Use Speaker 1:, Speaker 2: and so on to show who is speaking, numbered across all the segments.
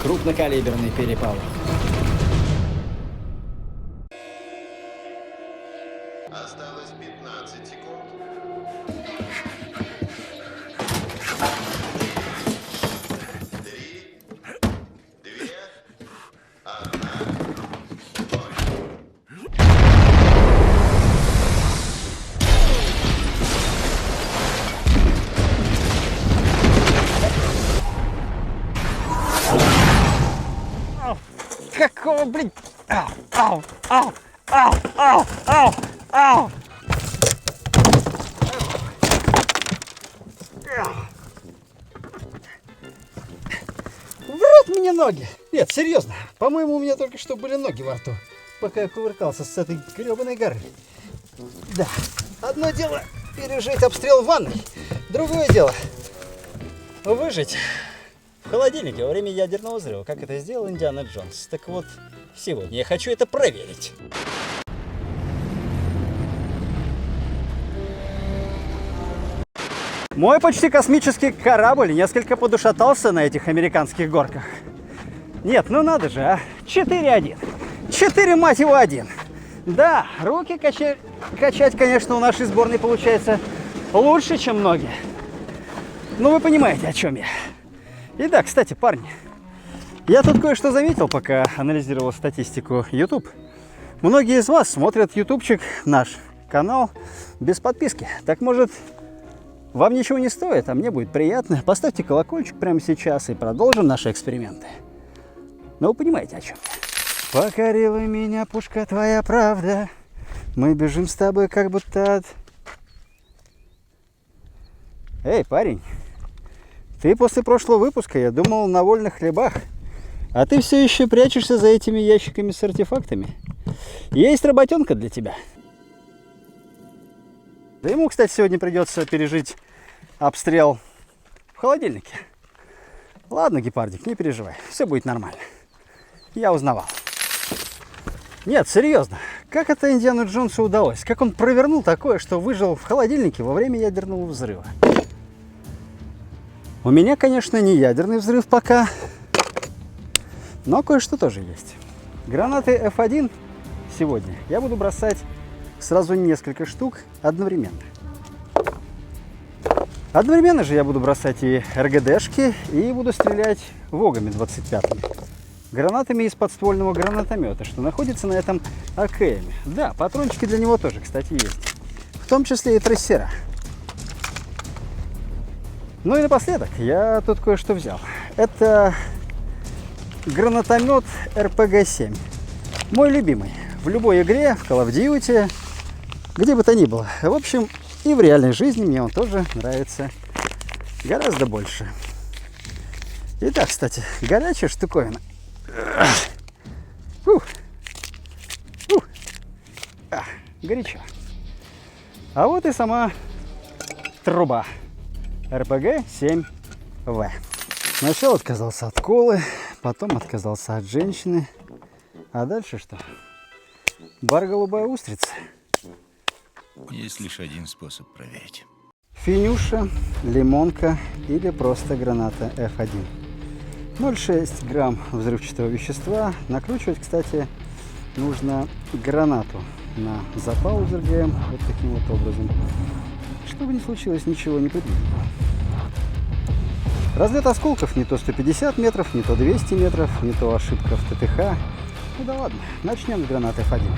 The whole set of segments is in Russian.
Speaker 1: Крупнокалиберный перепал.
Speaker 2: Осталось 15 секунд. 3, 2, 1.
Speaker 1: Какого, блин? Ау, ау, ау, ау, ау, ау, ау. В рот мне ноги. Нет, серьезно. По-моему, у меня только что были ноги во рту, пока я кувыркался с этой гребаной горы. Да, одно дело пережить обстрел в ванной, другое дело выжить в холодильнике во время ядерного взрыва, как это сделал Индиана Джонс. Так вот, сегодня я хочу это проверить. Мой почти космический корабль несколько подушатался на этих американских горках. Нет, ну надо же, а? 4-1. 4, мать его, 1. Да, руки качать, конечно, у нашей сборной получается лучше, чем ноги. Ну, вы понимаете, о чем я. И да, кстати, парни, я тут кое-что заметил, пока анализировал статистику YouTube. Многие из вас смотрят ютубчик, наш канал, без подписки. Так может, вам ничего не стоит, а мне будет приятно. Поставьте колокольчик прямо сейчас и продолжим наши эксперименты. Ну, вы понимаете, о чем я. Покорила меня пушка твоя правда. Мы бежим с тобой как будто от... Эй, парень. Ты после прошлого выпуска, я думал, на вольных хлебах. А ты все еще прячешься за этими ящиками с артефактами. Есть работенка для тебя. Да ему, кстати, сегодня придется пережить обстрел в холодильнике. Ладно, гепардик, не переживай. Все будет нормально. Я узнавал. Нет, серьезно. Как это Индиану Джонсу удалось? Как он провернул такое, что выжил в холодильнике во время ядерного взрыва? У меня, конечно, не ядерный взрыв пока, но кое-что тоже есть. Гранаты F1 сегодня я буду бросать сразу несколько штук одновременно. Одновременно же я буду бросать и РГДшки, и буду стрелять ВОГами 25-ми. Гранатами из подствольного гранатомета, что находится на этом АКМе. Да, патрончики для него тоже, кстати, есть. В том числе и трассера. Ну и напоследок, я тут кое-что взял. Это гранатомет РПГ-7. Мой любимый. В любой игре, в Call of Duty, где бы то ни было. В общем, и в реальной жизни мне он тоже нравится гораздо больше. Итак, кстати, горячая штуковина. Горячо. А вот и сама труба. РПГ-7В. Сначала отказался от колы, потом отказался от женщины. А дальше что? Бар голубая устрица.
Speaker 3: Есть лишь один способ проверить.
Speaker 1: Финюша, лимонка или просто граната F1. 0,6 грамм взрывчатого вещества. Накручивать, кстати, нужно гранату на запал из РГМ вот таким вот образом, чтобы не случилось ничего непредвиденного. Разлет осколков не то 150 метров, не то 200 метров, не то ошибка в ТТХ. Ну да ладно, начнем с гранаты F1.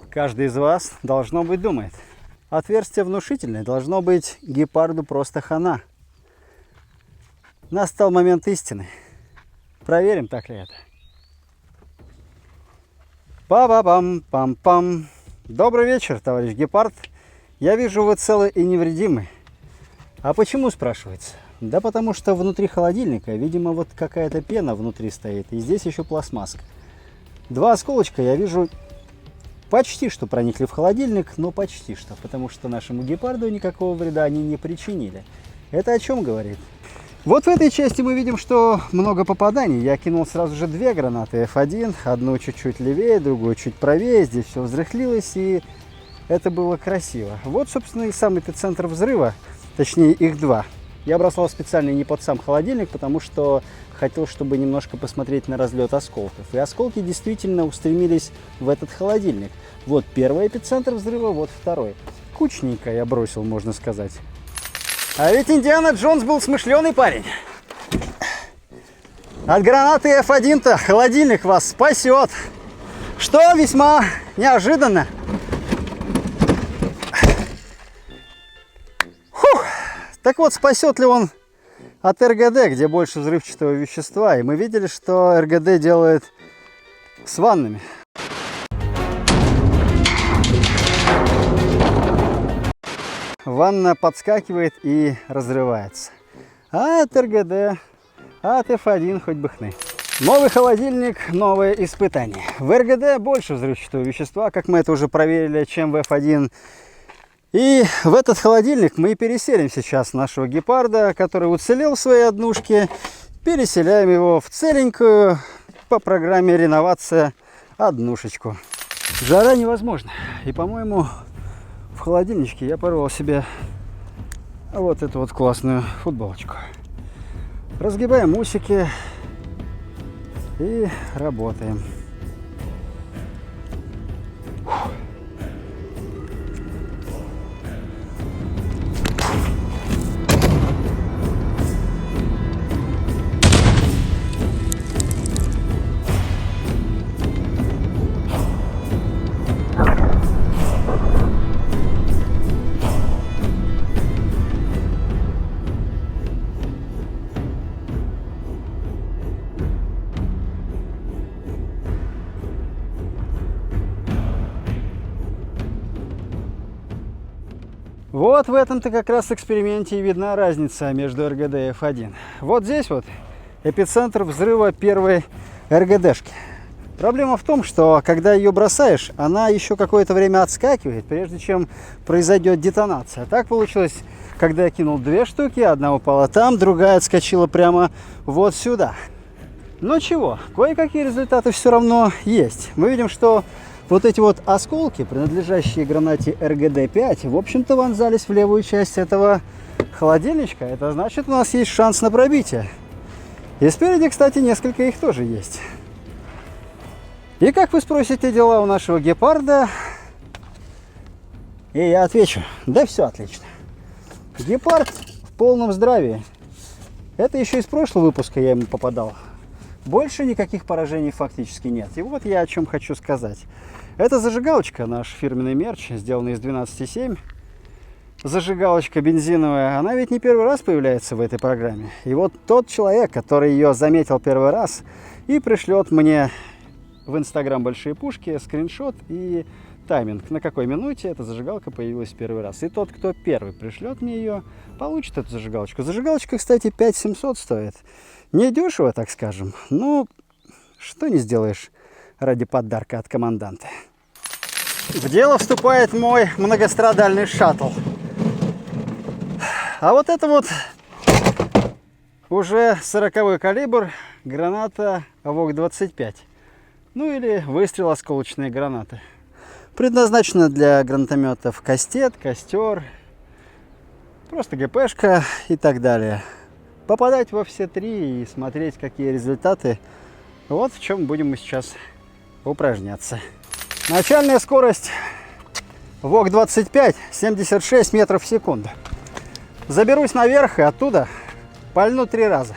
Speaker 1: Каждый из вас, должно быть, думает. Отверстие внушительное, должно быть гепарду просто хана. Настал момент истины. Проверим, так ли это. Па-ба-пам-пам-пам. Добрый вечер, товарищ гепард. Я вижу, вы целы и невредимы. А почему, спрашивается? Да потому что внутри холодильника, видимо, вот какая-то пена внутри стоит. И здесь еще пластмасска. Два осколочка я вижу почти что проникли в холодильник, но почти что, потому что нашему гепарду никакого вреда они не причинили. Это о чем говорит? Вот в этой части мы видим, что много попаданий. Я кинул сразу же две гранаты F1, одну чуть-чуть левее, другую чуть правее. Здесь все взрыхлилось, и это было красиво. Вот, собственно, и сам эпицентр взрыва, точнее их два. Я бросал специально не под сам холодильник, потому что хотел, чтобы немножко посмотреть на разлет осколков. И осколки действительно устремились в этот холодильник. Вот первый эпицентр взрыва, вот второй. Кучненько я бросил, можно сказать. А ведь Индиана Джонс был смышленый парень. От гранаты F1-то холодильник вас спасет. Что весьма неожиданно. Фух. Так вот, спасет ли он от РГД, где больше взрывчатого вещества? И мы видели, что РГД делает с ваннами. Ванна подскакивает и разрывается. А от РГД, от F1 хоть бы хны. Новый холодильник, новое испытание. В РГД больше взрывчатого вещества, как мы это уже проверили, чем в F1. И в этот холодильник мы переселим сейчас нашего гепарда, который уцелел в своей однушке. Переселяем его в целенькую по программе реновация однушечку. Жара невозможна. И, по-моему, в холодильничке я порвал себе вот эту вот классную футболочку. Разгибаем усики и работаем. Вот в этом-то как раз эксперименте и видна разница между РГД и F1. Вот здесь вот эпицентр взрыва первой РГДшки. Проблема в том, что когда ее бросаешь, она еще какое-то время отскакивает, прежде чем произойдет детонация. Так получилось, когда я кинул две штуки, одна упала там, другая отскочила прямо вот сюда. Но чего, кое-какие результаты все равно есть. Мы видим, что вот эти вот осколки, принадлежащие гранате РГД-5, в общем-то вонзались в левую часть этого холодильничка. Это значит, у нас есть шанс на пробитие. И спереди, кстати, несколько их тоже есть. И как вы спросите, дела у нашего гепарда? И я отвечу, да все отлично. Гепард в полном здравии. Это еще из прошлого выпуска я ему попадал. Больше никаких поражений фактически нет. И вот я о чем хочу сказать. Это зажигалочка, наш фирменный мерч, сделанный из 12,7. Зажигалочка бензиновая, она ведь не первый раз появляется в этой программе. И вот тот человек, который ее заметил первый раз и пришлет мне в Инстаграм большие пушки, скриншот и тайминг, на какой минуте эта зажигалка появилась первый раз. И тот, кто первый пришлет мне ее, получит эту зажигалочку. Зажигалочка, кстати, 5700 стоит. Не дешево, так скажем. Ну, что не сделаешь ради подарка от команданта. В дело вступает мой многострадальный шаттл. А вот это вот уже 40-й калибр, граната ВОК-25. Ну или выстрел осколочные гранаты. Предназначена для гранатометов Кастет, Костер, просто ГПшка и так далее. Попадать во все три и смотреть, какие результаты. Вот в чем будем мы сейчас упражняться. Начальная скорость ВОК-25 76 метров в секунду. Заберусь наверх и оттуда пальну 3 раза.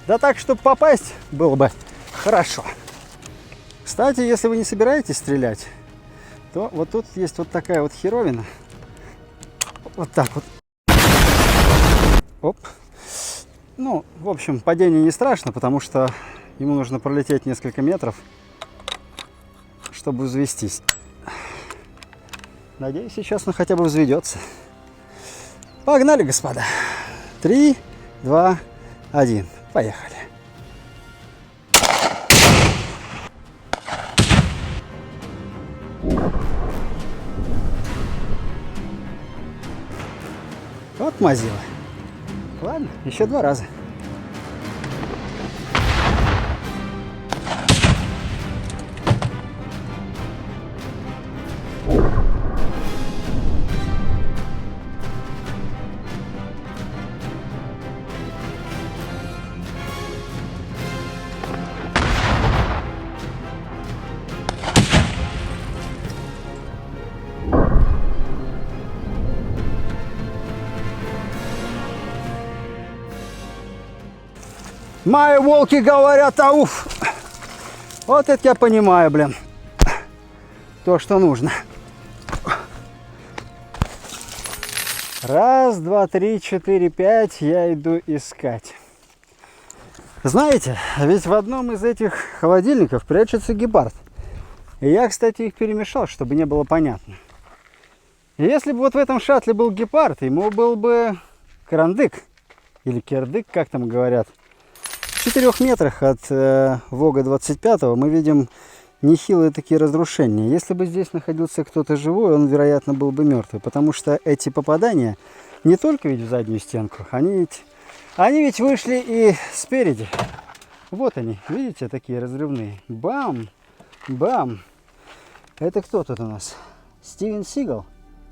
Speaker 1: Да так, чтобы попасть, было бы хорошо. Кстати, если вы не собираетесь стрелять, то вот тут есть вот такая вот херовина. Вот так вот. Оп. Ну, в общем, падение не страшно, потому что ему нужно пролететь несколько метров, чтобы взвестись. Надеюсь, сейчас он хотя бы взведется. Погнали, господа. 3, 2, 1. Поехали. Вот мазила. Ладно, еще 2 раза. Мои волки говорят ауф. Вот это я понимаю, блин. То, что нужно. 1, 2, 3, 4, 5 я иду искать. Знаете, ведь в одном из этих холодильников прячется гепард. И я, кстати, их перемешал, чтобы не было понятно. И если бы вот в этом шаттле был гепард, ему был бы карандык. Или кирдык, как там говорят. В 4 метрах от Вога-25 мы видим нехилые такие разрушения. Если бы здесь находился кто-то живой, он, вероятно, был бы мертвый. Потому что эти попадания не только ведь в заднюю стенку, они ведь вышли и спереди. Вот они, видите, такие разрывные. Бам! Бам! Это кто тут у нас? Стивен Сигал?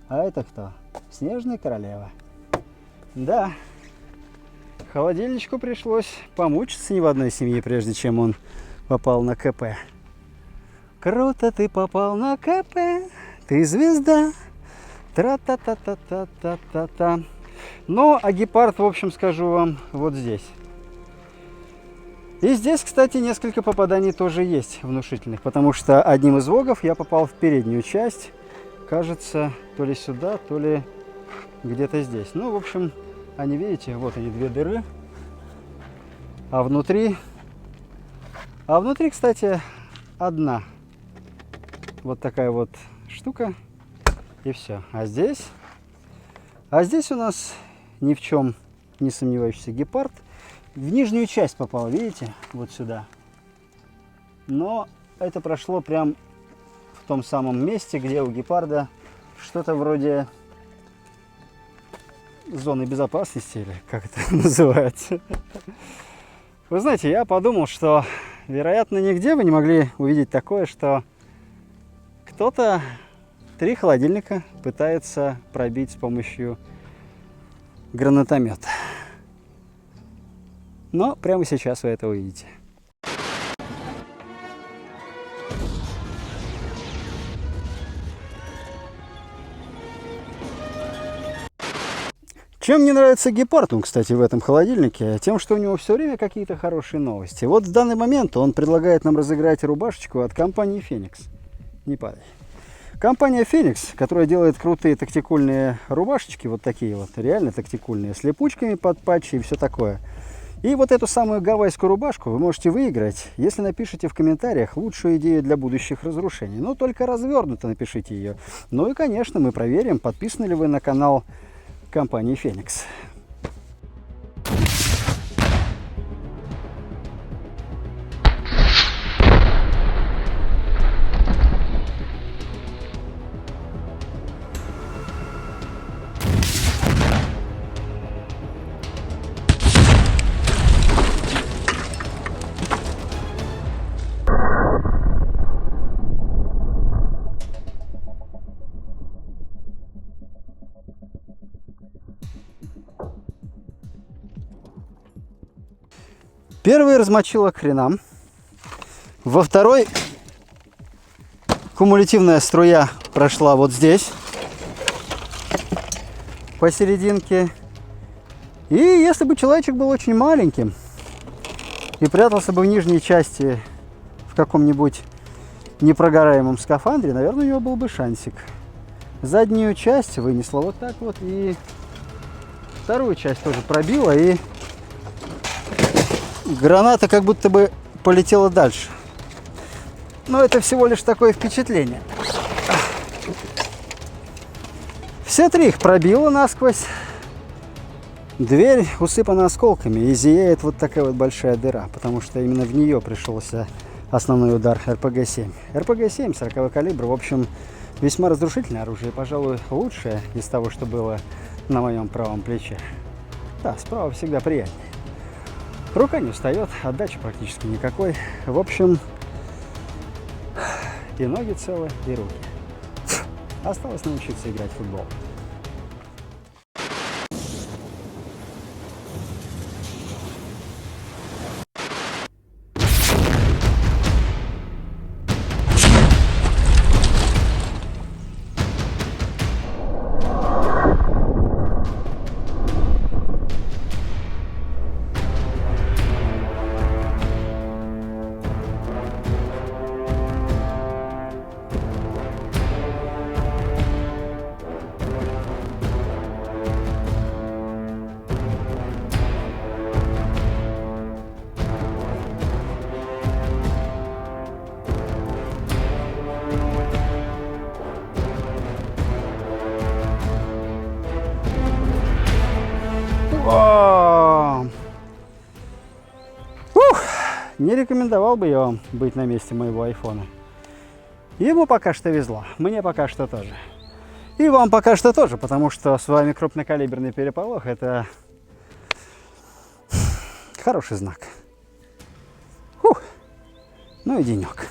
Speaker 1: А это кто? Снежная королева. Да. Холодильничку пришлось помучиться не в одной семье, прежде чем он попал на КП. Круто ты попал на КП, ты звезда. Тра-та-та-та-та-та-та-та. Ну, а гепард, в общем, скажу вам, вот здесь. И здесь, кстати, несколько попаданий тоже есть внушительных, потому что одним из вогов я попал в переднюю часть. Кажется, то ли сюда, то ли где-то здесь. Ну, в общем, они, видите, вот они, 2 дыры. А внутри, кстати, одна. Вот такая вот штука. И все. А здесь у нас ни в чем не сомневающийся гепард. В нижнюю часть попал, видите, вот сюда. Но это прошло прям в том самом месте, где у гепарда что-то вроде зоны безопасности, или как это называется. Вы знаете, я подумал, что, вероятно, нигде вы не могли увидеть такое, что кто-то 3 холодильника пытается пробить с помощью гранатомета. Но прямо сейчас вы это увидите. Чем мне нравится гепард, кстати, в этом холодильнике? Тем, что у него все время какие-то хорошие новости. Вот в данный момент он предлагает нам разыграть рубашечку от компании Phoenix. Не падай. Компания Phoenix, которая делает крутые тактикульные рубашечки, вот такие вот, реально тактикульные, с липучками под патчи и все такое. И вот эту самую гавайскую рубашку вы можете выиграть, если напишите в комментариях лучшую идею для будущих разрушений. Но только развернуто напишите ее. Ну и, конечно, мы проверим, подписаны ли вы на канал компании Phoenix. Первый размочила к хренам. Во второй кумулятивная струя прошла вот здесь, посерединке. И если бы человечек был очень маленьким и прятался бы в нижней части в каком-нибудь непрогораемом скафандре, наверное, у него был бы шансик. Заднюю часть вынесла вот так вот, и вторую часть тоже пробила, и граната как будто бы полетела дальше. Но это всего лишь такое впечатление. Все 3 их пробило насквозь. Дверь усыпана осколками и зияет вот такая вот большая дыра, потому что именно в нее пришелся основной удар РПГ-7. РПГ-7 40 калибра, в общем, весьма разрушительное оружие, пожалуй, лучшее из того, что было на моем правом плече. Да, справа всегда приятнее. Рука не устает, отдачи практически никакой. В общем, и ноги целы, и руки. Осталось научиться играть в футбол. О! Ух! Не рекомендовал бы я вам быть на месте моего айфона. Ему пока что везло, мне пока что тоже. И вам пока что тоже, потому что с вами крупнокалиберный переполох – это хороший знак. Фух, ну и денек.